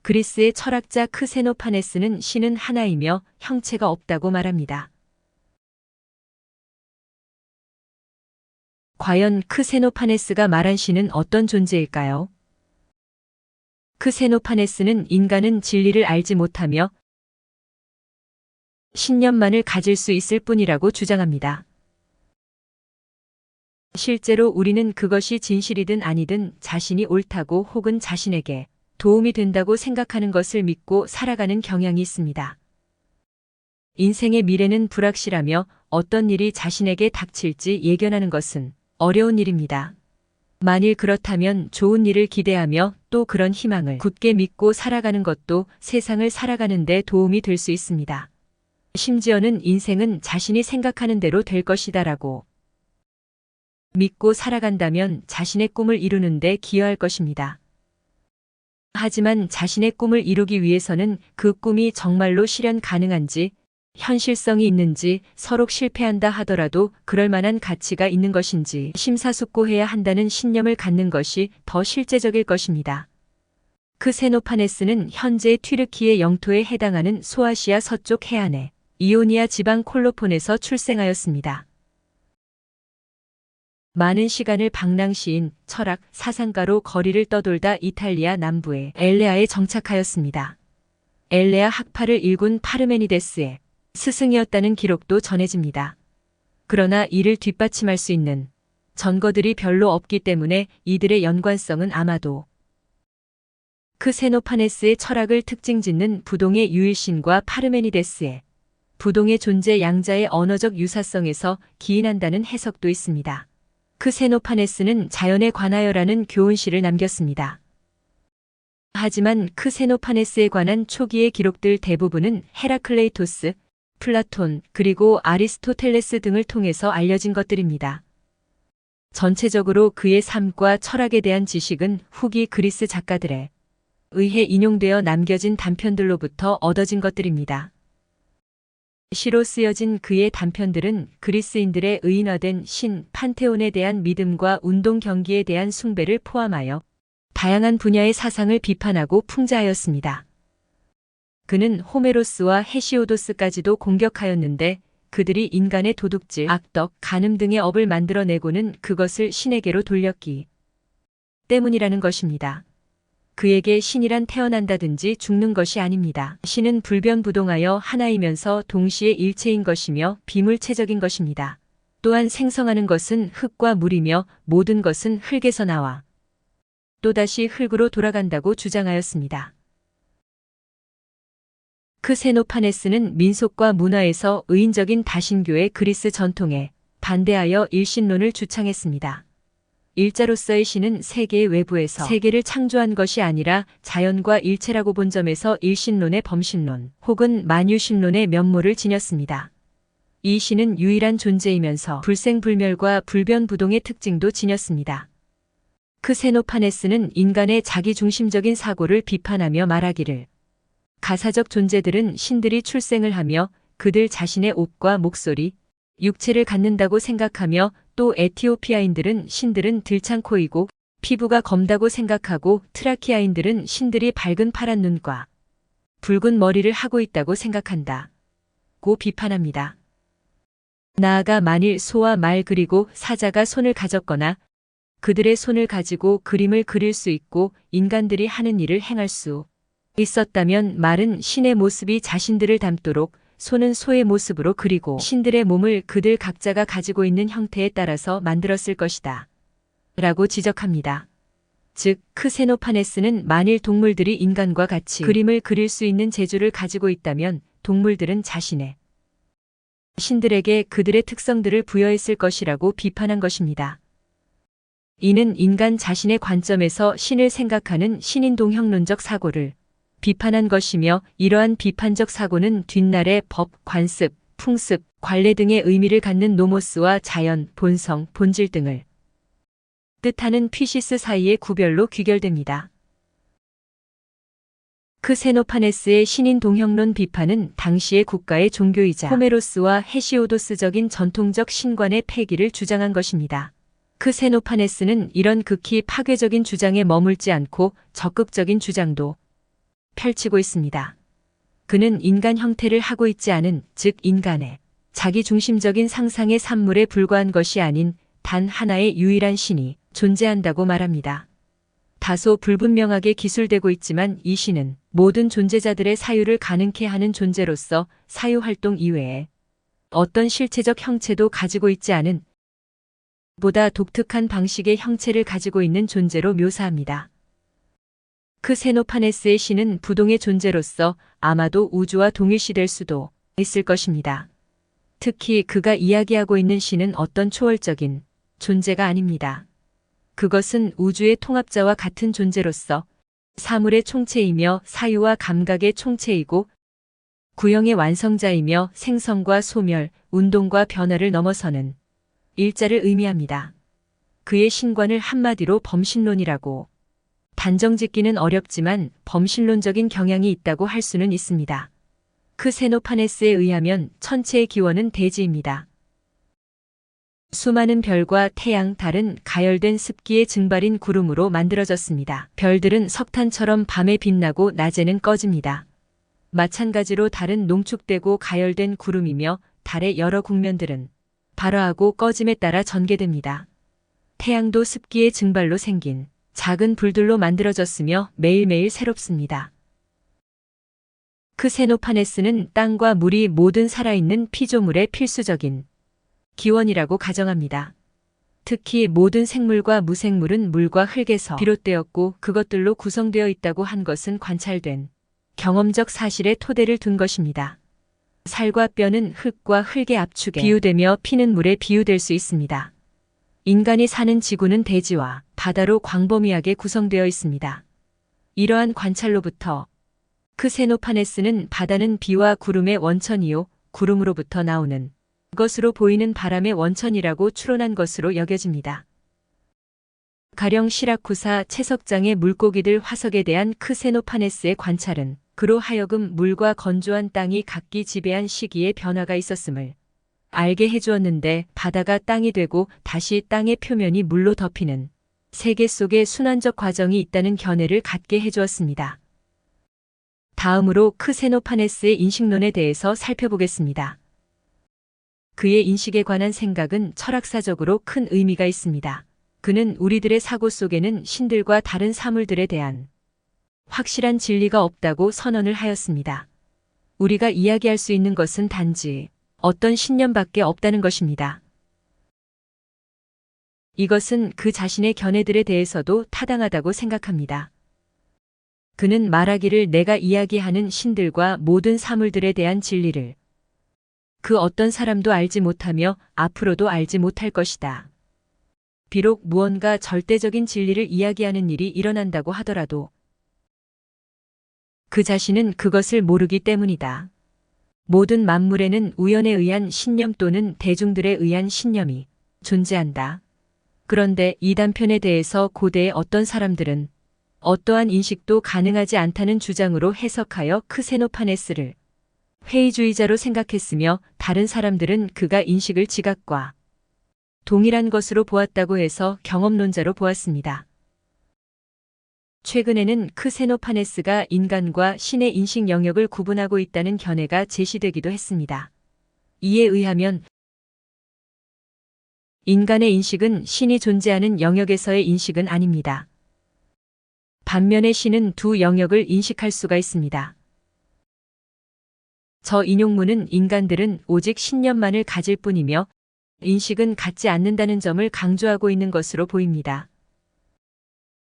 그리스의 철학자 크세노파네스는 신은 하나이며 형체가 없다고 말합니다. 과연 크세노파네스가 말한 신은 어떤 존재일까요? 크세노파네스는 인간은 진리를 알지 못하며 신념만을 가질 수 있을 뿐이라고 주장합니다. 실제로 우리는 그것이 진실이든 아니든 자신이 옳다고 혹은 자신에게 도움이 된다고 생각하는 것을 믿고 살아가는 경향이 있습니다. 인생의 미래는 불확실하며 어떤 일이 자신에게 닥칠지 예견하는 것은 어려운 일입니다. 만일 그렇다면 좋은 일을 기대하며 또 그런 희망을 굳게 믿고 살아가는 것도 세상을 살아가는 데 도움이 될 수 있습니다. 심지어는 인생은 자신이 생각하는 대로 될 것이다라고 믿고 살아간다면 자신의 꿈을 이루는 데 기여할 것입니다. 하지만 자신의 꿈을 이루기 위해서는 그 꿈이 정말로 실현 가능한지, 현실성이 있는지, 서로 실패한다 하더라도 그럴 만한 가치가 있는 것인지 심사숙고해야 한다는 신념을 갖는 것이 더 실제적일 것입니다. 크세노파네스는 현재 튀르키예 영토에 해당하는 소아시아 서쪽 해안의 이오니아 지방 콜로폰에서 출생하였습니다. 많은 시간을 방랑시인, 철학, 사상가로 거리를 떠돌다 이탈리아 남부의 엘레아에 정착하였습니다. 엘레아 학파를 일군 파르메니데스의 스승이었다는 기록도 전해집니다. 그러나 이를 뒷받침할 수 있는 전거들이 별로 없기 때문에 이들의 연관성은 아마도 크세노파네스의 철학을 특징짓는 부동의 유일신과 파르메니데스의 부동의 존재 양자의 언어적 유사성에서 기인한다는 해석도 있습니다. 크세노파네스는 자연에 관하여라는 교훈시를 남겼습니다. 하지만 크세노파네스에 관한 초기의 기록들 대부분은 헤라클레이토스, 플라톤, 그리고 아리스토텔레스 등을 통해서 알려진 것들입니다. 전체적으로 그의 삶과 철학에 대한 지식은 후기 그리스 작가들에 의해 인용되어 남겨진 단편들로부터 얻어진 것들입니다. 시로 쓰여진 그의 단편들은 그리스인들의 의인화된 신, 판테온에 대한 믿음과 운동 경기에 대한 숭배를 포함하여 다양한 분야의 사상을 비판하고 풍자하였습니다. 그는 호메로스와 헤시오도스까지도 공격하였는데 그들이 인간의 도둑질, 악덕, 간음 등의 업을 만들어내고는 그것을 신에게로 돌렸기 때문이라는 것입니다. 그에게 신이란 태어난다든지 죽는 것이 아닙니다. 신은 불변부동하여 하나이면서 동시에 일체인 것이며 비물체적인 것입니다. 또한 생성하는 것은 흙과 물이며 모든 것은 흙에서 나와 또다시 흙으로 돌아간다고 주장하였습니다. 크세노파네스는 민속과 문화에서 의인적인 다신교의 그리스 전통에 반대하여 일신론을 주창했습니다. 일자로서의 신은 세계의 외부에서 세계를 창조한 것이 아니라 자연과 일체라고 본 점에서 일신론의 범신론 혹은 만유신론의 면모를 지녔습니다. 이 신은 유일한 존재이면서 불생불멸과 불변부동의 특징도 지녔습니다. 크세노파네스는 인간의 자기중심적인 사고를 비판하며 말하기를 가사적 존재들은 신들이 출생을 하며 그들 자신의 옷과 목소리, 육체를 갖는다고 생각하며 또 에티오피아인들은 신들은 들창코이고 피부가 검다고 생각하고 트라키아인들은 신들이 밝은 파란 눈과 붉은 머리를 하고 있다고 생각한다. 고 비판합니다. 나아가 만일 소와 말 그리고 사자가 손을 가졌거나 그들의 손을 가지고 그림을 그릴 수 있고 인간들이 하는 일을 행할 수 있었다면 말은 신의 모습이 자신들을 닮도록 소는 소의 모습으로 그리고 신들의 몸을 그들 각자가 가지고 있는 형태에 따라서 만들었을 것이다. 라고 지적합니다. 즉, 크세노파네스는 만일 동물들이 인간과 같이 그림을 그릴 수 있는 재주를 가지고 있다면 동물들은 자신의 신들에게 그들의 특성들을 부여했을 것이라고 비판한 것입니다. 이는 인간 자신의 관점에서 신을 생각하는 신인동형론적 사고를 비판한 것이며 이러한 비판적 사고는 뒷날의 법, 관습, 풍습, 관례 등의 의미를 갖는 노모스와 자연, 본성, 본질 등을 뜻하는 피시스 사이의 구별로 귀결됩니다. 크세노파네스의 신인동형론 비판은 당시의 국가의 종교이자 호메로스와 헤시오도스적인 전통적 신관의 폐기를 주장한 것입니다. 크세노파네스는 이런 극히 파괴적인 주장에 머물지 않고 적극적인 주장도 펼치고 있습니다. 그는 인간 형태를 하고 있지 않은, 즉 인간의 자기중심적인 상상의 산물에 불과한 것이 아닌 단 하나의 유일한 신이 존재한다고 말합니다. 다소 불분명하게 기술되고 있지만 이 신은 모든 존재자들의 사유를 가능케 하는 존재로서 사유활동 이외에 어떤 실체적 형체도 가지고 있지 않은 보다 독특한 방식의 형체를 가지고 있는 존재로 묘사합니다. 크세노파네스의 신은 부동의 존재로서 아마도 우주와 동일시될 수도 있을 것입니다. 특히 그가 이야기하고 있는 신은 어떤 초월적인 존재가 아닙니다. 그것은 우주의 통합자와 같은 존재로서 사물의 총체이며 사유와 감각의 총체이고 구형의 완성자이며 생성과 소멸, 운동과 변화를 넘어서는 일자를 의미합니다. 그의 신관을 한마디로 범신론이라고 단정짓기는 어렵지만 범신론적인 경향이 있다고 할 수는 있습니다. 크세노파네스에 의하면 천체의 기원은 대지입니다. 수많은 별과 태양, 달은 가열된 습기의 증발인 구름으로 만들어졌습니다. 별들은 석탄처럼 밤에 빛나고 낮에는 꺼집니다. 마찬가지로 달은 농축되고 가열된 구름이며 달의 여러 국면들은 발화하고 꺼짐에 따라 전개됩니다. 태양도 습기의 증발로 생긴 작은 불들로 만들어졌으며 매일매일 새롭습니다. 크세노파네스는 땅과 물이 모든 살아있는 피조물의 필수적인 기원이라고 가정합니다. 특히 모든 생물과 무생물은 물과 흙에서 비롯되었고 그것들로 구성되어 있다고 한 것은 관찰된 경험적 사실에 토대를 둔 것입니다. 살과 뼈는 흙과 흙의 압축에 비유되며 피는 물에 비유될 수 있습니다. 인간이 사는 지구는 대지와 바다로 광범위하게 구성되어 있습니다. 이러한 관찰로부터 크세노파네스는 바다는 비와 구름의 원천이요 구름으로부터 나오는 것으로 보이는 바람의 원천이라고 추론한 것으로 여겨집니다. 가령 시라쿠사 채석장의 물고기들 화석에 대한 크세노파네스의 관찰은 그로 하여금 물과 건조한 땅이 각기 지배한 시기에 변화가 있었음을 알게 해주었는데 바다가 땅이 되고 다시 땅의 표면이 물로 덮이는 세계 속에 순환적 과정이 있다는 견해를 갖게 해주었습니다. 다음으로 크세노파네스의 인식론에 대해서 살펴보겠습니다. 그의 인식에 관한 생각은 철학사적으로 큰 의미가 있습니다. 그는 우리들의 사고 속에는 신들과 다른 사물들에 대한 확실한 진리가 없다고 선언을 하였습니다. 우리가 이야기할 수 있는 것은 단지 어떤 신념밖에 없다는 것입니다. 이것은 그 자신의 견해들에 대해서도 타당하다고 생각합니다. 그는 말하기를 내가 이야기하는 신들과 모든 사물들에 대한 진리를 그 어떤 사람도 알지 못하며 앞으로도 알지 못할 것이다. 비록 무언가 절대적인 진리를 이야기하는 일이 일어난다고 하더라도 그 자신은 그것을 모르기 때문이다. 모든 만물에는 우연에 의한 신념 또는 대중들에 의한 신념이 존재한다. 그런데 이 단편에 대해서 고대의 어떤 사람들은 어떠한 인식도 가능하지 않다는 주장으로 해석하여 크세노파네스를 회의주의자로 생각했으며 다른 사람들은 그가 인식을 지각과 동일한 것으로 보았다고 해서 경험론자로 보았습니다. 최근에는 크세노파네스가 인간과 신의 인식 영역을 구분하고 있다는 견해가 제시되기도 했습니다. 이에 의하면 인간의 인식은 신이 존재하는 영역에서의 인식은 아닙니다. 반면에 신은 두 영역을 인식할 수가 있습니다. 저 인용문은 인간들은 오직 신념만을 가질 뿐이며 인식은 갖지 않는다는 점을 강조하고 있는 것으로 보입니다.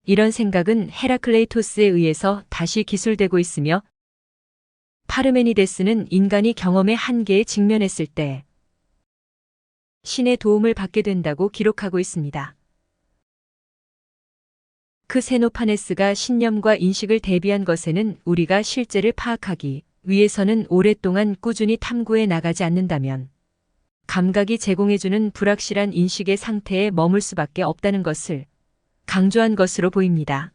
이런 생각은 헤라클레이토스에 의해서 다시 기술되고 있으며 파르메니데스는 인간이 경험의 한계에 직면했을 때 신의 도움을 받게 된다고 기록하고 있습니다. 크세노파네스가 신념과 인식을 대비한 것에는 우리가 실제를 파악하기 위해서는 오랫동안 꾸준히 탐구해 나가지 않는다면 감각이 제공해주는 불확실한 인식의 상태에 머물 수밖에 없다는 것을 강조한 것으로 보입니다.